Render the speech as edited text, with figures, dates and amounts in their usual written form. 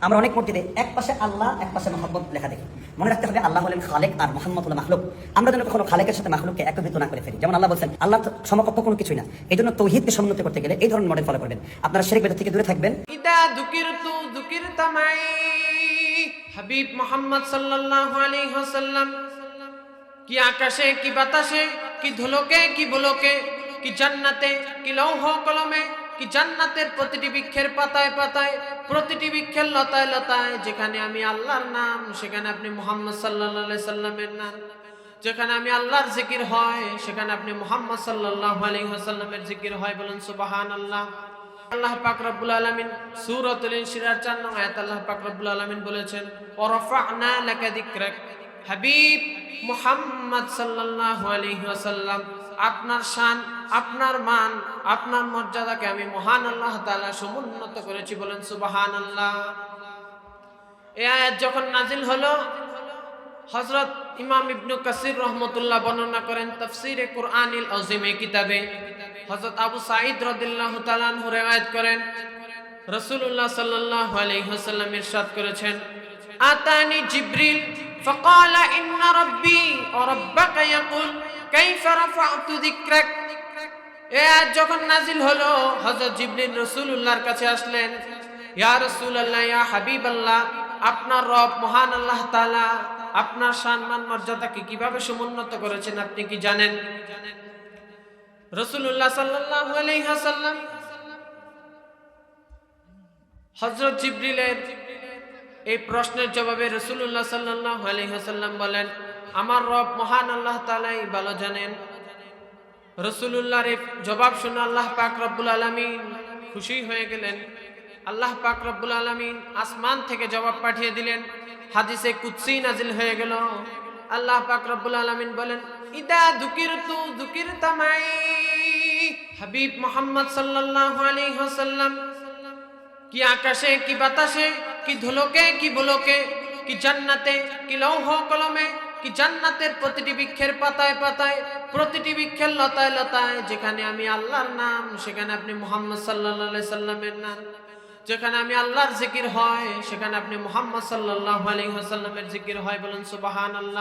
আমরা অনেক মূর্তিতে এক পাশে আল্লাহ এক পাশে মোহাম্মদ লেখা দেখি। মনে রাখতে হবে আল্লাহ হলেন খালেক আর মোহাম্মদ হলো মাখলুক। আমরা যেন কখনো খালেকের সাথে মাখলুককে একত্রিত না করে ফেলি। যেমন আল্লাহ বলছেন আল্লাহ সমকক্ষ কোনো কিছুই না। এই জন্য তৌহিদকে সমুন্নত করতে গেলে এই ধরনের মডেল ফলো করবেন। আপনারা শিরক বিদআত থেকে দূরে থাকবেন। ইদা যুকিরতু যুকিরতা মাই, হাবিব মুহাম্মদ সাল্লাল্লাহু আলাইহি ওয়াসাল্লাম কি আকাশে কি বাতাসে কি ধুলোকে কি বুলোকে কি জান্নাতে কি লৌহ কলমে কি জান্নাতের প্রতিটি বৃক্ষের পাতায় পাতায় প্রতিটি বৃক্ষের লতায় লতায় যেখানে আমি আল্লাহর নাম সেখানে আপনি মুহাম্মদ সাল্লাল্লাহু আলাইহি সাল্লামের নাম, যেখানে আমি আল্লাহর জিকির হয় সেখানে আপনি মুহাম্মদ সাল্লাল্লাহু আলাইহি ওয়াসাল্লামের জিকির হয়। বলেন সুবহানাল্লাহ। আল্লাহ পাক রব্বুল আলামিন সূরাতুল ইনশিরার 4 নং আয়াত আল্লাহ পাক রব্বুল আলামিন বলেছেন ওয়ারাফা'না লাকা যিকরাক, হাবিব মুহাম্মদ সাল্লাল্লাহু আলাইহি ওয়াসাল্লাম আপনার শান আপনার মান আপনার মর্যাদাকে আমি মহান আল্লাহ তাআলা সমুন্নত করেছি। বলেন সুবহানাল্লাহ। এই আয়াত যখন নাজিল হলো, হযরত ইমাম ইবনে কাসির রাহমাতুল্লাহ বর্ণনা করেন তাফসীরে কুরআনিল আযীমে কিতাবে, হযরত আবু সাঈদ রাদিয়াল্লাহু তাআলা আনহু riwayat করেন রাসূলুল্লাহ সাল্লাল্লাহু আলাইহি ওয়াসাল্লাম ইরশাদ করেছেন আতানি জিবরিল ফাকালা ইন্না রাব্বি ওয়া রাব্বাকা ইয়াকুল কাইফা রাফা'তু যিকরাক। এই আয়াত যখন নাজিল হলো, হযরত জিবরিল রাসূলুল্লাহর কাছে আসলেন, ইয়া রাসূলুল্লাহ ইয়া হাবিবাল্লাহ, আপনার রব মহান আল্লাহ তাআলা আপনার সম্মান মর্যাদাকে কিভাবে সমুন্নত করেছেন আপনি কি জানেন? রাসূলুল্লাহ সাল্লাল্লাহু আলাইহি ওয়াসাল্লাম হযরত জিবরিলের এই প্রশ্নের জবাবে রাসূলুল্লাহ সাল্লাল্লাহু আলাইহি ওয়াসাল্লাম বলেন, আমার রব মহান আল্লাহ তাআলাই ভালো জানেন। রাসূলুল্লাহর এই জবাব শুনে আল্লাহ পাক রব্বুল আলামিন খুশি হয়ে গেলেন। আল্লাহ পাক রব্বুল আলামিন আসমান থেকে জবাব পাঠিয়ে দিলেন। হাদিসে কুদসি নাজিল হয়ে গেল। আল্লাহ পাক রব্বুল আলামিন বলেন ইদা যুকিরতু যুকিরতা মাই, হাবিব মুহাম্মদ সাল্লাল্লাহু আলাইহি ওয়াসাল্লাম কি আকাশে কি বাতাসে কি ধুলোকে কি বুলোকে কি জান্নাতে কি লৌহ কলমে কি জান্নাতের প্রতিটি বৃক্ষের পাতায় পাতায় প্রতিটি বৃক্ষের লতায় লতায় যেখানে আমি আল্লাহর নাম সেখানে আপনি মুহাম্মদ সাল্লাল্লাহু আলাইহি সাল্লামের নাম, যেখানে আমি আল্লাহর জিকির হয় সেখানে আপনি মুহাম্মদ সাল্লাল্লাহু আলাইহি ওয়াসাল্লামের জিকির হয়। বলেন সুবহানাল্লাহ।